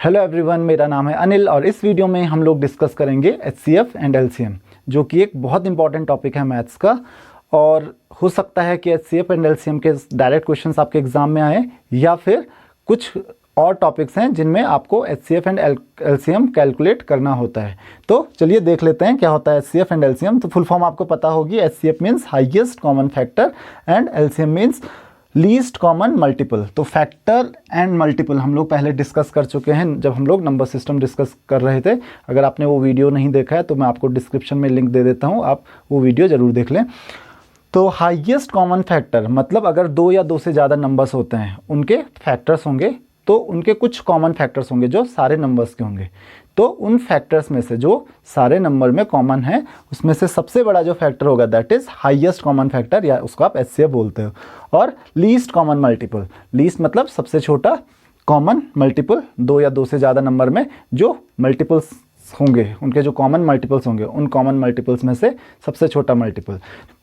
Hello everyone, मेरा नाम है अनिल और इस वीडियो में हम लोग डिस्कस करेंगे एचसीएफ एंड एलसीएम, जो कि एक बहुत इंपॉर्टेंट टॉपिक है मैथ्स का। और हो सकता है कि एचसीएफ एंड एलसीएम के डायरेक्ट क्वेश्चंस आपके एग्जाम में आए, या फिर कुछ और टॉपिक्स हैं जिनमें आपको एचसीएफ एंड एलसीएम कैलकुलेट करना होता है। तो चलिए देख लेते हैं क्या होता है एचसीएफ एंड एलसीएम। तो फुल फॉर्म आपको पता होगी, HCF means highest common factor and LCM means least common multiple. तो फैक्टर एंड मल्टीपल हम लोग पहले डिस्कस कर चुके हैं जब हम लोग नंबर सिस्टम डिस्कस कर रहे थे। अगर आपने वो वीडियो नहीं देखा है तो मैं आपको डिस्क्रिप्शन में लिंक दे देता हूँ, आप वो वीडियो ज़रूर देख लें। तो हाईएस्ट कॉमन फैक्टर मतलब अगर दो या दो से ज़्यादा नंबर्स होते हैं, उनके फैक्टर्स होंगे तो उनके कुछ कॉमन फैक्टर्स होंगे जो सारे नंबर्स के होंगे। तो उन फैक्टर्स में से जो सारे नंबर में कॉमन है, उसमें से सबसे बड़ा जो फैक्टर होगा that is highest common factor, या उसको आप एचसीएफ बोलते हो। और लीस्ट कॉमन मल्टीपल, लीस्ट मतलब सबसे छोटा, कॉमन मल्टीपल दो या दो से ज़्यादा नंबर में जो मल्टीपल्स होंगे, उनके जो कॉमन मल्टीपल्स होंगे, उन कॉमन मल्टीपल्स में से सबसे छोटा मल्टीपल।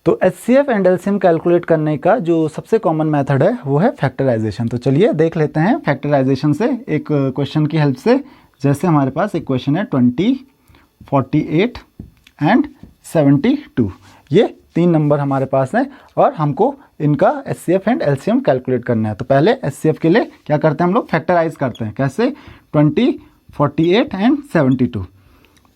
तो एचसीएफ एंड एलसीएम कैलकुलेट करने का जो सबसे कॉमन मेथड है वो है फैक्टराइजेशन। तो चलिए देख लेते हैं फैक्टराइजेशन से एक क्वेश्चन की हेल्प से। जैसे हमारे पास एक क्वेश्चन है 20, 48 एंड 72, ये तीन नंबर हमारे पास हैं और हमको इनका एचसीएफ एंड एलसीएम कैलकुलेट करना है। तो पहले एचसीएफ के लिए क्या करते हैं हम लोग, फैक्टराइज करते हैं। कैसे? 20, 48 एंड 72।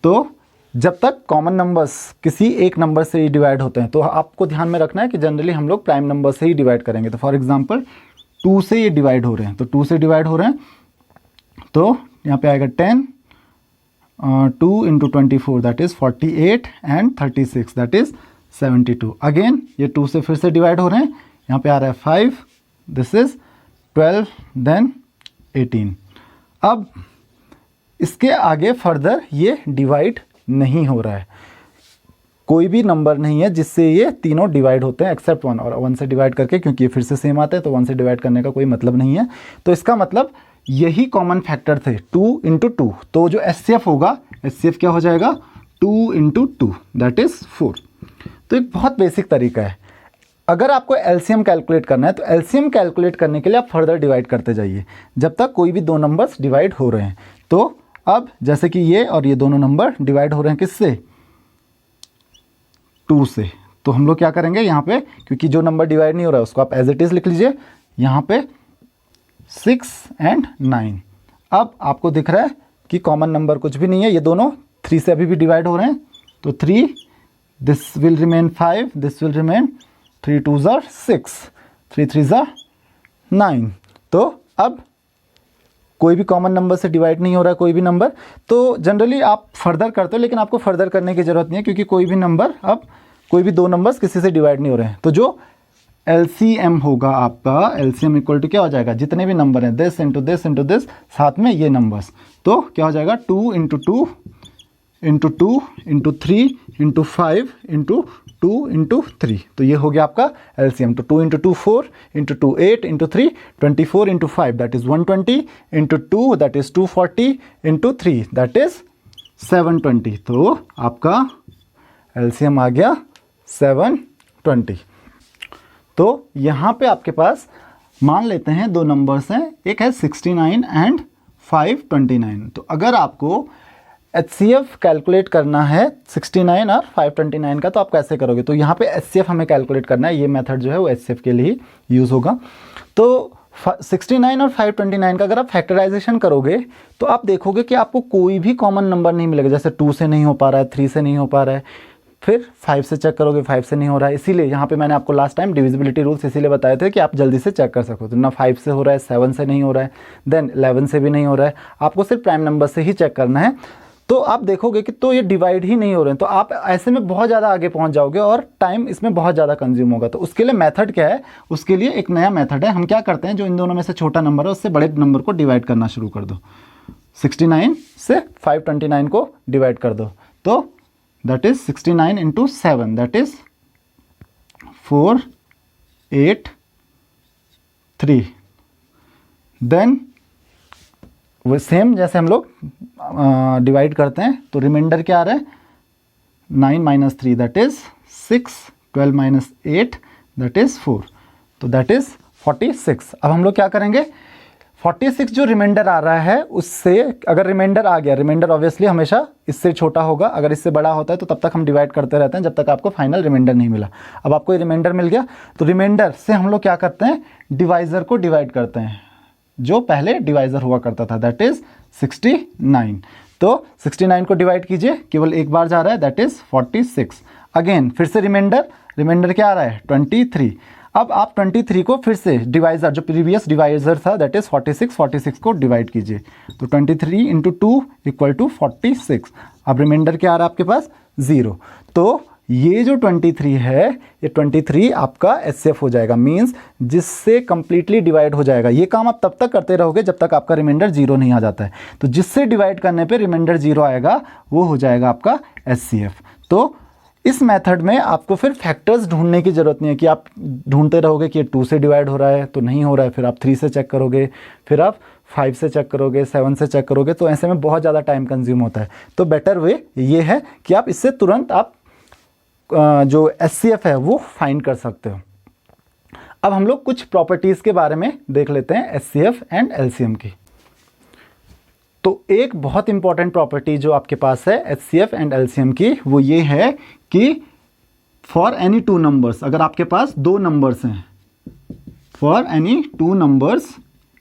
तो जब तक कॉमन नंबर्स किसी एक नंबर से ही डिवाइड होते हैं, तो आपको ध्यान में रखना है कि जनरली हम लोग प्राइम नंबर से ही डिवाइड करेंगे। तो फॉर एग्जांपल 2 से ये डिवाइड हो रहे हैं, तो 2 से डिवाइड हो रहे हैं, तो यहाँ पे आएगा 10, 2 into 24 that is 48 and 36 that is 72। Again ये 2 से फिर से डिवाइड हो रहे हैं, यहाँ पे आ रहा है 5, दिस इज़ 12 देन 18। अब इसके आगे फर्दर ये डिवाइड नहीं हो रहा है, कोई भी नंबर नहीं है जिससे ये तीनों डिवाइड होते हैं एक्सेप्ट 1, और 1 से डिवाइड करके, क्योंकि ये फिर से सेम आता है तो 1 से डिवाइड करने का कोई मतलब नहीं है। तो इसका मतलब यही कॉमन फैक्टर थे 2 इंटू 2। तो जो एचसीएफ होगा, एचसीएफ क्या हो जाएगा, 2 इंटू 2 दैट इज़ 4। तो एक बहुत बेसिक तरीका है। अगर आपको एलसीएम कैलकुलेट करना है तो एलसीएम कैलकुलेट करने के लिए आप फर्दर डिवाइड करते जाइए जब तक कोई भी दो नंबर्स डिवाइड हो रहे हैं। तो अब जैसे कि ये और ये दोनों नंबर डिवाइड हो रहे हैं किससे, 2 से, तो हम लोग क्या करेंगे यहाँ पे, क्योंकि जो नंबर डिवाइड नहीं हो रहा है उसको आप एज इट इज़ लिख लीजिए। यहाँ पे 6 एंड 9। अब आपको दिख रहा है कि कॉमन नंबर कुछ भी नहीं है, ये दोनों 3 से अभी भी डिवाइड हो रहे हैं। तो 3, this will remain 5, this will remain 3 2s are 6, 3 3s are 9। तो अब कोई भी कॉमन नंबर से डिवाइड नहीं हो रहा है कोई भी नंबर, तो जनरली आप फर्दर करते हो, लेकिन आपको फर्दर करने की ज़रूरत नहीं है क्योंकि कोई भी नंबर, अब कोई भी दो नंबर्स किसी से डिवाइड नहीं हो रहे हैं। तो जो एलसीएम होगा आपका, एलसीएम इक्वल टू क्या हो जाएगा, जितने भी नंबर हैं this into this into this, साथ में ये नंबर्स, तो क्या हो जाएगा 2 into 2 into 2 into 3 into 5 into 2 into 3। तो ये हो गया आपका एलसीएम। तो 2 into 2 4 into 2 8 into 3 24 into 5 that is 120 into 2 that is 240 into 3 that is 720। तो आपका एलसीएम आ गया 720। तो यहाँ पे आपके पास मान लेते हैं दो नंबर्स हैं, एक है 69 एंड 529। तो अगर आपको एचसीएफ कैलकुलेट करना है 69 और 529 का, तो आप कैसे करोगे, तो यहाँ पे एचसीएफ हमें कैलकुलेट करना है। ये मेथड जो है वो एचसीएफ के लिए यूज़ होगा। तो 69 और 529 का अगर आप फैक्टराइजेशन करोगे तो आप देखोगे कि आपको कोई भी कॉमन नंबर नहीं मिलेगा। जैसे 2 से नहीं हो पा रहा है, 3 से नहीं हो पा रहा है, फिर 5 से चेक करोगे, 5 से नहीं हो रहा है। इसीलिए यहाँ पे मैंने आपको लास्ट टाइम डिविजिबिलिटी रूल्स इसीलिए बताए थे कि आप जल्दी से चेक कर सको। तो ना 5 से हो रहा है, 7 से नहीं हो रहा है, देन 11 से भी नहीं हो रहा है, आपको सिर्फ प्राइम नंबर से ही चेक करना है। तो आप देखोगे कि तो ये डिवाइड ही नहीं हो रहे हैं, तो आप ऐसे में बहुत ज़्यादा आगे पहुंच जाओगे और टाइम इसमें बहुत ज़्यादा कंज्यूम होगा। तो उसके लिए मेथड क्या है, उसके लिए एक नया मेथड है। हम क्या करते हैं, जो इन दोनों में से छोटा नंबर है उससे बड़े नंबर को डिवाइड करना शुरू कर दो। 69 से 529 को डिवाइड कर दो, तो that is 69 into 7 that is 4 8 3। Then वो सेम जैसे हम लोग डिवाइड करते हैं, तो रिमाइंडर क्या आ रहा है, 9 minus 3 that is 6, 12 minus 8 that is 4, तो दैट इज़ 46। अब हम लोग क्या करेंगे, 46 जो रिमाइंडर आ रहा है उससे, अगर रिमाइंडर आ गया, रिमाइंडर ऑब्वियसली हमेशा इससे छोटा होगा, अगर इससे बड़ा होता है तो तब तक हम डिवाइड करते रहते हैं जब तक आपको फाइनल रिमाइंडर नहीं मिला। अब आपको ये रिमाइंडर मिल गया तो रिमाइंडर से हम लोग क्या करते हैं, डिवाइज़र को डिवाइड करते हैं, जो पहले डिवाइज़र हुआ करता था, दैट इज़ 69। तो 69 को डिवाइड कीजिए, केवल एक बार जा रहा है, दैट इज़ 46। अगेन फिर से रिमाइंडर क्या आ रहा है, 23। अब आप 23 को फिर से डिवाइज़र, जो प्रीवियस डिवाइज़र था दैट इज़ 46 को डिवाइड कीजिए, तो 23 इंटू 2 इक्वल टू 46। अब रिमाइंडर क्या आ रहा है आपके पास, 0। तो ये जो 23 है, ये 23 आपका एचसीएफ हो जाएगा, मींस जिससे कंप्लीटली डिवाइड हो जाएगा। ये काम आप तब तक करते रहोगे जब तक आपका रिमाइंडर 0 नहीं आ जाता है। तो जिससे डिवाइड करने पे रिमाइंडर 0 आएगा वो हो जाएगा आपका एचसीएफ। तो इस मेथड में आपको फिर फैक्टर्स ढूंढने की ज़रूरत नहीं है कि आप ढूंढते रहोगे कि ये 2 से डिवाइड हो रहा है तो नहीं हो रहा है, फिर आप 3 से चेक करोगे, फिर आप 5 से चेक करोगे, 7 से चेक करोगे, तो ऐसे में बहुत ज़्यादा टाइम कंज्यूम होता है। तो बेटर वे ये है कि आप इससे तुरंत आप जो एचसीएफ है वो फाइंड कर सकते हो। अब हम लोग कुछ प्रॉपर्टीज़ के बारे में देख लेते हैं एचसीएफ एंड एलसीएम की। तो एक बहुत इंपॉर्टेंट प्रॉपर्टी जो आपके पास है एचसीएफ एंड एलसीएम की, वो ये है कि फॉर एनी 2 नंबर्स, अगर आपके पास 2 नंबर्स हैं, फॉर एनी 2 नंबर्स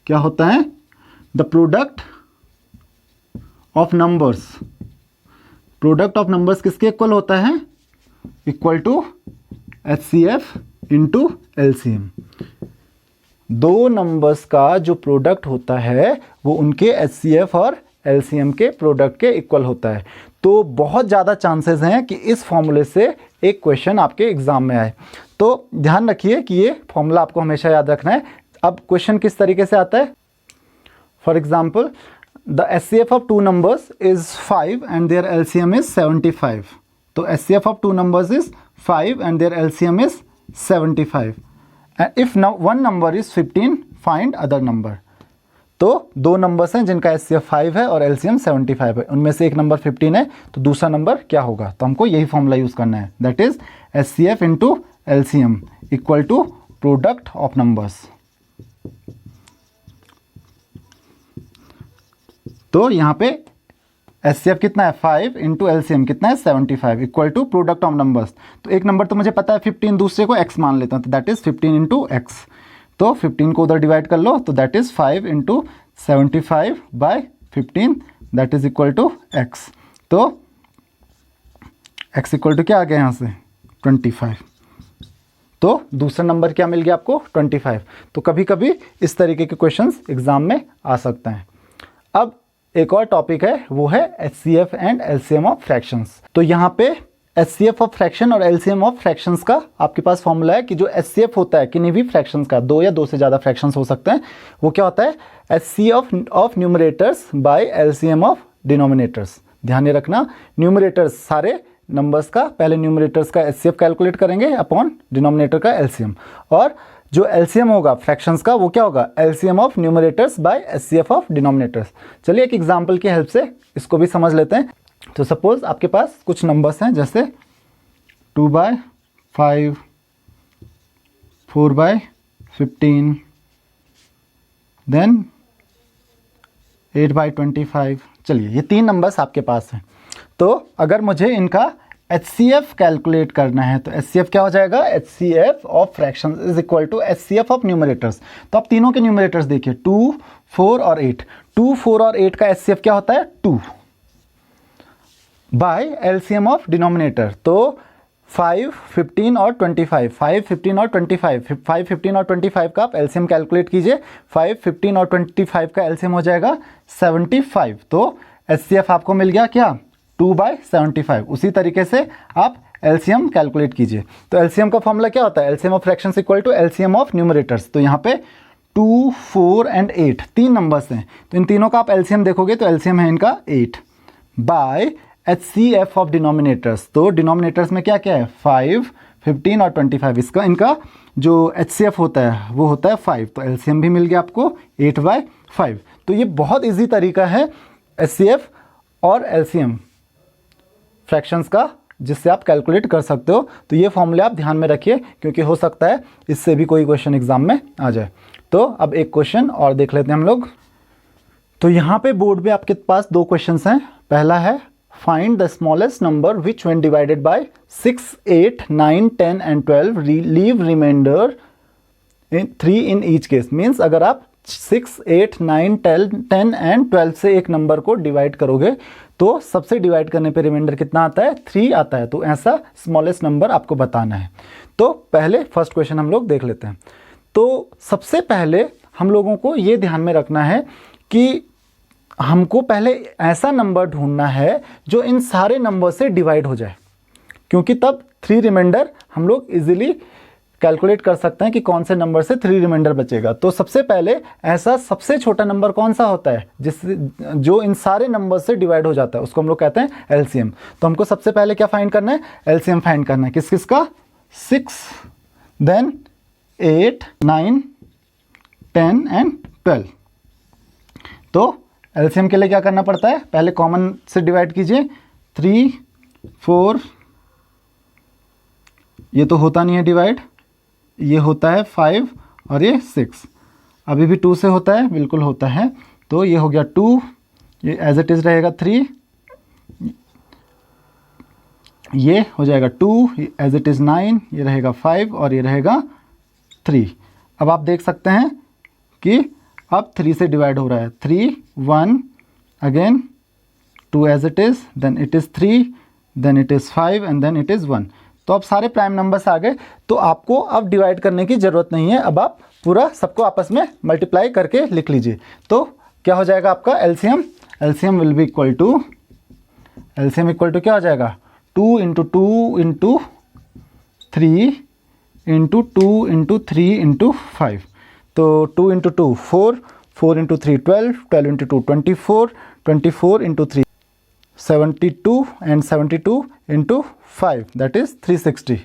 क्या होता है, the product of numbers, product of numbers किसके इक्वल होता है, equal to HCF into LCM. 2 numbers का जो प्रोडक्ट होता है वो उनके एचसीएफ और एलसीएम के प्रोडक्ट के इक्वल होता है। तो बहुत ज़्यादा चांसेस हैं कि इस फॉर्मूले से एक क्वेश्चन आपके एग्जाम में आए। तो ध्यान रखिए कि ये फॉर्मूला आपको हमेशा याद रखना है। अब क्वेश्चन किस तरीके से आता है, for example the HCF of 2 numbers is 5 and their LCM is 75। तो HCF of 2 numbers is 5 and their LCM is 75. And if now one number is 15, find other number. तो 2 नंबर्स हैं जिनका एचसीएफ 5 है और एलसीएम 75 है, उनमें से एक नंबर 15 है, तो दूसरा नंबर क्या होगा, तो हमको यही फॉर्मूला यूज़ करना है, that is HCF into LCM equal to product of numbers. तो यहाँ पे एचसीएफ कितना है 5 इंटू एलसीएम कितना है 75 equal to product of numbers. तो एक नंबर तो मुझे पता है 15, दूसरे को x मान लेता हूँ, तो दैट इज 15 इंटू एक्स। तो 15 को उधर डिवाइड कर लो, तो that is 5 into 75 by 15 that is equal to x। तो x इक्वल टू क्या आ गया यहाँ से 25। तो दूसरा नंबर क्या मिल गया आपको 25। तो कभी कभी इस तरीके के क्वेश्चंस एग्जाम में आ सकते हैं। अब एक और टॉपिक है, वो है HCF and LCM of fractions. तो यहाँ पे एचसीएफ ऑफ फ्रैक्शन और एलसीएम ऑफ फ्रैक्शंस का आपके पास फॉर्मूला है कि जो एचसीएफ होता है किन्हीं भी फ्रैक्शंस का, 2 या 2 से ज़्यादा फ्रैक्शंस हो सकते हैं, वो क्या होता है HCF of numerators by LCM of denominators. ध्यान रखना, न्यूमरेटर्स सारे नंबर्स का पहले न्यूमरेटर्स का एचसीएफ कैलकुलेट करेंगे अपॉन डिनोमिनेटर का एलसीएम, और जो एलसीएम होगा फ्रैक्शंस का वो क्या होगा LCM of numerators by HCF of denominators. चलिए एक एग्जांपल की हेल्प से इसको भी समझ लेते हैं। तो सपोज आपके पास कुछ नंबर्स हैं जैसे 2/5, 4/15, देन 8/25। चलिए ये 3 नंबर्स आपके पास हैं। तो अगर मुझे इनका एचसीएफ कैलकुलेट करना है तो एचसीएफ क्या हो जाएगा, HCF of fractions is equal to HCF of numerators. तो आप तीनों के न्यूमरेटर्स देखिए 2, 4 और 8। 2, 4 और 8 का एचसीएफ क्या होता है 2 बाय एलसीएम ऑफ डिनोमिनेटर। तो 5, 15 और 25, 5, 15 और 25, 5, 15 और 25 का आप एलसीएम कैलकुलेट कीजिए। 5, 15 और 25 का एलसीएम हो जाएगा 75। तो एचसीएफ आपको मिल गया क्या 2/75। उसी तरीके से आप एलसीएम कैलकुलेट कीजिए। तो एलसीएम का फॉर्मूला क्या होता है, LCM of fractions equal to LCM of numerators. तो यहाँ पे 2, 4 एंड 8 3 नंबर्स हैं, तो इन तीनों का आप एलसीएम देखोगे तो एलसीएम है इनका 8 बाय एचसीएफ ऑफ डिनोमिनेटर्स। तो डिनोमिनेटर्स में क्या क्या है 5, 15 और 25। इसका इनका जो एचसीएफ होता है वो होता है 5। तो एलसीएम भी मिल गया आपको 8/5। तो ये बहुत ईजी तरीका है एचसीएफ और एलसीएम फ्रैक्शंस का जिससे आप कैलकुलेट कर सकते हो। तो ये फॉर्मूले आप ध्यान में रखिए क्योंकि हो सकता है इससे भी कोई क्वेश्चन एग्जाम में आ जाए। तो अब एक क्वेश्चन और देख लेते हैं हम लोग। तो यहाँ पे बोर्ड पे आपके पास दो क्वेश्चंस हैं। पहला है find the smallest number which when divided bye 6, 8, 9, 10 and 12 leave remainder 3 in each case. Means अगर आप 6, 8, 9, 10 एंड 12 से एक नंबर को डिवाइड करोगे तो सबसे डिवाइड करने पे रिमाइंडर कितना आता है? 3 आता है। तो ऐसा स्मॉलेस्ट नंबर आपको बताना है। तो पहले फर्स्ट क्वेश्चन हम लोग देख लेते हैं। तो सबसे पहले हम लोगों को ये ध्यान में रखना है कि हमको पहले ऐसा नंबर ढूंढना है जो इन सारे नंबर से डिवाइड हो जाए, क्योंकि तब 3 रिमाइंडर हम लोग इजीली कैलकुलेट कर सकते हैं कि कौन से नंबर से 3 रिमाइंडर बचेगा। तो सबसे पहले ऐसा सबसे छोटा नंबर कौन सा होता है जो इन सारे नंबर से डिवाइड हो जाता है, उसको हम लोग कहते हैं एलसीएम। तो हमको सबसे पहले क्या फाइंड करना है? एलसीएम फाइंड करना है। किस किस का? 6, देन 8, 9, 10 एंड 12। तो एलसीएम के लिए क्या करना पड़ता है? पहले कॉमन से डिवाइड कीजिए। 3, 4, ये तो होता नहीं है डिवाइड, ये होता है 5 और ये 6। अभी भी 2 से होता है? बिल्कुल होता है। तो ये हो गया 2, ये एज इट इज़ रहेगा 3, ये हो जाएगा 2, एज इट इज़ 9, ये रहेगा 5 और ये रहेगा 3। अब आप देख सकते हैं कि अब 3 से डिवाइड हो रहा है। 3, 1, again 2 as it is, then it is 3, then it is 5 and then it is 1। तो अब सारे प्राइम नंबर्स आ गए। तो आपको अब डिवाइड करने की ज़रूरत नहीं है। अब आप पूरा सबको आपस में मल्टीप्लाई करके लिख लीजिए। तो क्या हो जाएगा आपका LCM? LCM will be equal to, LCM equal to क्या हो जाएगा? 2 into 2 into 3 into 2 into 3 into 5। तो 2 into 2 4, 4 into 3 12, 12 into 2 24, 24 into 3 72 and 72 into 5, that is 360।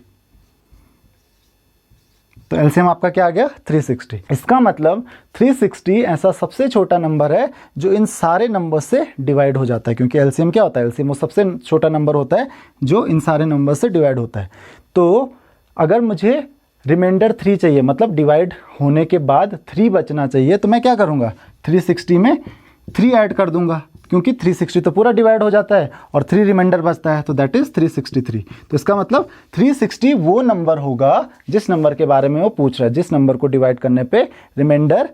तो एलसीएम आपका क्या आ गया? 360। इसका मतलब 360 ऐसा सबसे छोटा नंबर है जो इन सारे नंबर से डिवाइड हो जाता है, क्योंकि एलसीएम क्या होता है? एलसीएम वो सबसे छोटा नंबर होता है जो इन सारे नंबर से डिवाइड होता है। तो अगर मुझे रिमाइंडर 3 चाहिए, मतलब डिवाइड होने के बाद 3 बचना चाहिए, तो मैं क्या करूँगा? 360 में 3 ऐड कर दूंगा, क्योंकि 360 तो पूरा डिवाइड हो जाता है और 3 रिमाइंडर बचता है, तो दैट इज 363। तो इसका मतलब 360 वो नंबर होगा जिस नंबर के बारे में वो पूछ रहा है, जिस नंबर को डिवाइड करने पे रिमाइंडर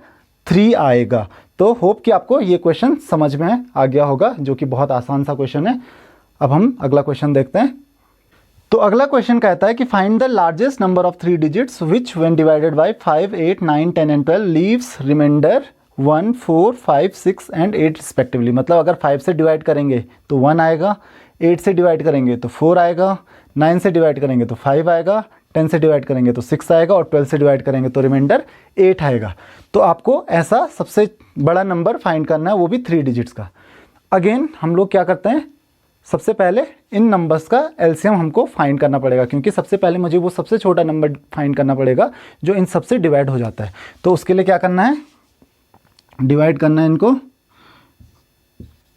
3 आएगा। तो होप कि आपको ये क्वेश्चन समझ में आ गया होगा, जो कि बहुत आसान सा क्वेश्चन है। अब हम अगला क्वेश्चन देखते हैं। तो अगला क्वेश्चन कहता है कि find the largest number of 3 digits which when divided by 5, 8, 9, 10 and 12 leaves remainder 1, 4, 5, 6 and 8 respectively. मतलब अगर 5 से डिवाइड करेंगे तो 1 आएगा, 8 से डिवाइड करेंगे तो 4 आएगा, 9 से डिवाइड करेंगे तो 5 आएगा, 10 से डिवाइड करेंगे तो 6 आएगा और 12 से डिवाइड करेंगे तो रिमाइंडर 8 आएगा। तो आपको ऐसा सबसे बड़ा नंबर फाइंड करना है, वो भी 3 डिजिट्स का। अगेन हम लोग क्या करते हैं? सबसे पहले इन नंबर्स का एलसीएम हमको फाइंड करना पड़ेगा, क्योंकि सबसे पहले मुझे वो सबसे छोटा नंबर फाइंड करना पड़ेगा जो इन सबसे डिवाइड हो जाता है। तो उसके लिए क्या करना है? डिवाइड करना है इनको,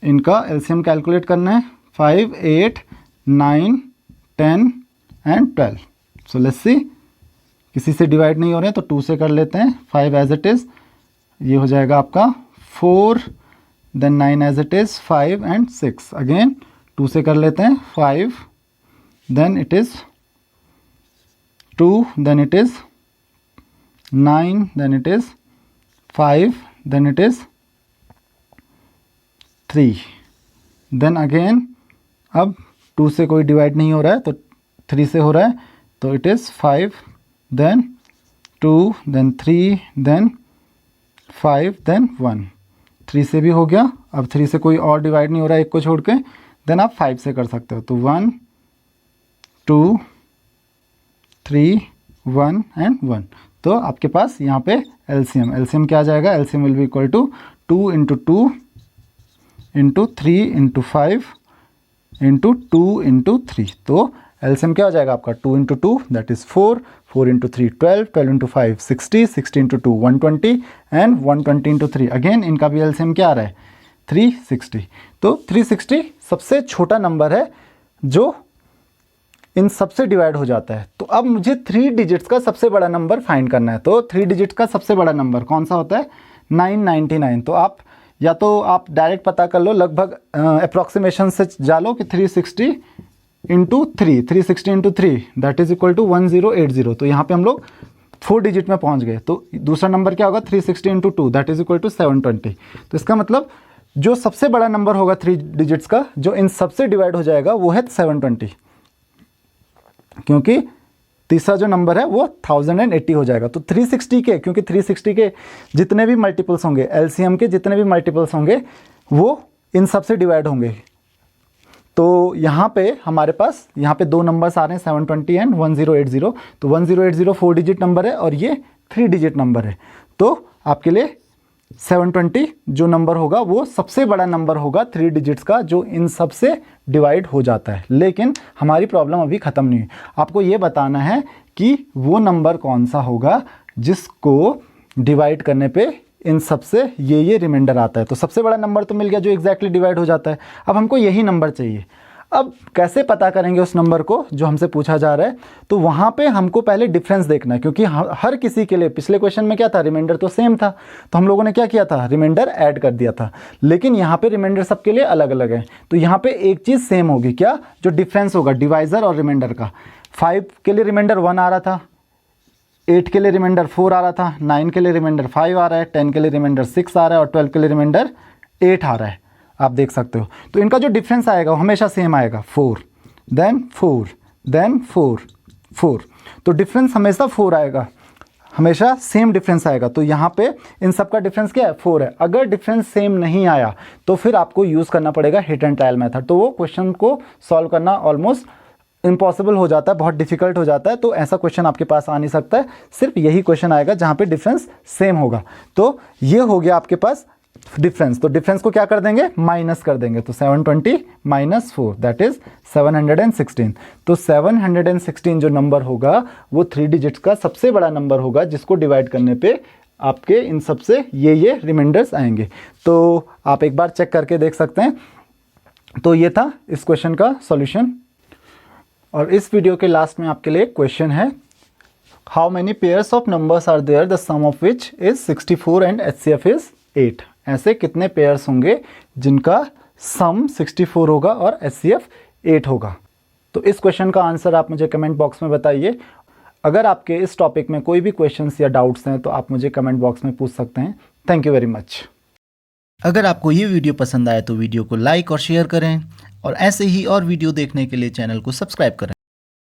इनका एलसीएम कैलकुलेट करना है। 5, 8, 9, 10 एंड 12। सो लेट्स सी, किसी से डिवाइड नहीं हो रहे हैं तो 2 से कर लेते हैं। 5 एज इट इज़, ये हो जाएगा आपका 4, देन 9 एज इट इज़, 5 एंड 6। अगेन 2 से कर लेते हैं। 5, then it is 2, then it is 9, then it is 5, then it is 3, then again अब 2 से कोई डिवाइड नहीं हो रहा है तो 3 से हो रहा है, तो it is 5, then 2, then 3, then 5, then 1। 3 से भी हो गया। अब 3 से कोई और डिवाइड नहीं हो रहा है एक को छोड़ के, देन आप 5 से कर सकते हो। तो 1, 2, 3, 1 एंड 1। तो आपके पास यहाँ पे एलसीएम क्या आ जाएगा? LCM will be equal to 2 into 2 into 3 into 5 into 2 into 3। तो एलसीएम क्या हो जाएगा आपका? 2 into 2 that is 4, 4 into 3 12, 12 into 5 60, 60 into 2 120 and 120 into 3। Again इनका भी एलसीएम क्या आ रहा है? 360। तो 360 सबसे छोटा नंबर है जो इन सबसे डिवाइड हो जाता है। तो अब मुझे 3 डिजिट्स का सबसे बड़ा नंबर फाइंड करना है। तो 3 डिजिट्स का सबसे बड़ा नंबर कौन सा होता है? 999। तो आप या तो आप डायरेक्ट पता कर लो, लगभग अप्रॉक्सीमेशन से जा लो कि 360 into 3 that is equal to 1080। तो यहाँ पे हम लोग 4 डिजिट में पहुँच गए। तो दूसरा नंबर क्या होगा? 360 into 2 that is equal to 720। तो इसका मतलब जो सबसे बड़ा नंबर होगा 3 डिजिट्स का, जो इन सबसे डिवाइड हो जाएगा, वो है 720, क्योंकि तीसरा जो नंबर है वो 1080 हो जाएगा। तो 360 के, क्योंकि 360 के जितने भी मल्टीपल्स होंगे, एलसीएम के जितने भी मल्टीपल्स होंगे, वो इन सब से डिवाइड होंगे। तो यहाँ पे हमारे पास यहाँ पे 2 नंबर्स आ रहे हैं, 720 एंड 1080। तो 1080 4 डिजिट नंबर है और ये 3 डिजिट नंबर है। तो आपके लिए 720 जो नंबर होगा वो सबसे बड़ा नंबर होगा 3 डिजिट्स का, जो इन सब से डिवाइड हो जाता है। लेकिन हमारी प्रॉब्लम अभी ख़त्म नहीं है। आपको ये बताना है कि वो नंबर कौन सा होगा जिसको डिवाइड करने पे इन सब से ये रिमाइंडर आता है। तो सबसे बड़ा नंबर तो मिल गया जो एग्जैक्टली डिवाइड हो जाता है। अब हमको यही नंबर चाहिए। अब कैसे पता करेंगे उस नंबर को जो हमसे पूछा जा रहा है? तो वहाँ पे हमको पहले डिफरेंस देखना है, क्योंकि हर किसी के लिए पिछले क्वेश्चन में क्या था? रिमाइंडर तो सेम था, तो हम लोगों ने क्या किया था? रिमाइंडर ऐड कर दिया था। लेकिन यहाँ पे रिमाइंडर सबके लिए अलग अलग है। तो यहाँ पे एक चीज़ सेम होगी, क्या? जो डिफरेंस होगा डिवाइज़र और रिमाइंडर का। 5 के लिए रिमाइंडर 1 आ रहा था, 8 के लिए रिमाइंडर 4 आ रहा था, 9 के लिए रिमाइंडर 5 आ रहा है, 10 के लिए रिमाइंडर 6 आ रहा है और 12 के लिए रिमाइंडर 8 आ रहा है। आप देख सकते हो। तो इनका जो डिफरेंस आएगा वो हमेशा सेम आएगा, 4 देन 4 देन 4 4। तो डिफरेंस हमेशा 4 आएगा, हमेशा सेम डिफरेंस आएगा। तो यहाँ पे इन सब का डिफरेंस क्या है? 4 है। अगर डिफरेंस सेम नहीं आया तो फिर आपको यूज़ करना पड़ेगा हिट एंड ट्रायल मेथड। तो वो क्वेश्चन को सॉल्व करना ऑलमोस्ट इम्पॉसिबल हो जाता है, बहुत डिफिकल्ट हो जाता है। तो ऐसा क्वेश्चन आपके पास आ नहीं सकता है। सिर्फ यही क्वेश्चन आएगा जहाँ पे डिफरेंस सेम होगा। तो ये हो गया आपके पास डिफरेंस। तो डिफरेंस को क्या कर देंगे? माइनस कर देंगे। तो 720 माइनस 4 दैट इज 716। तो 716 जो नंबर होगा वो 3 डिजिट्स का सबसे बड़ा नंबर होगा, जिसको डिवाइड करने पे आपके इन सब से ये रिमाइंडर्स आएंगे। तो आप एक बार चेक करके देख सकते हैं। तो ये था इस क्वेश्चन का सॉल्यूशन। और इस वीडियो के लास्ट में आपके लिए क्वेश्चन है, how many pairs of numbers are there the sum of which is 64 and HCF is 8। ऐसे कितने पेयर्स होंगे जिनका सम 64 होगा और HCF 8 होगा? तो इस क्वेश्चन का आंसर आप मुझे कमेंट बॉक्स में बताइए। अगर आपके इस टॉपिक में कोई भी क्वेश्चंस या डाउट्स हैं तो आप मुझे कमेंट बॉक्स में पूछ सकते हैं। Thank you very much. अगर आपको ये वीडियो पसंद आया तो वीडियो को लाइक और शेयर करें, और ऐसे ही और वीडियो देखने के लिए चैनल को सब्सक्राइब करें।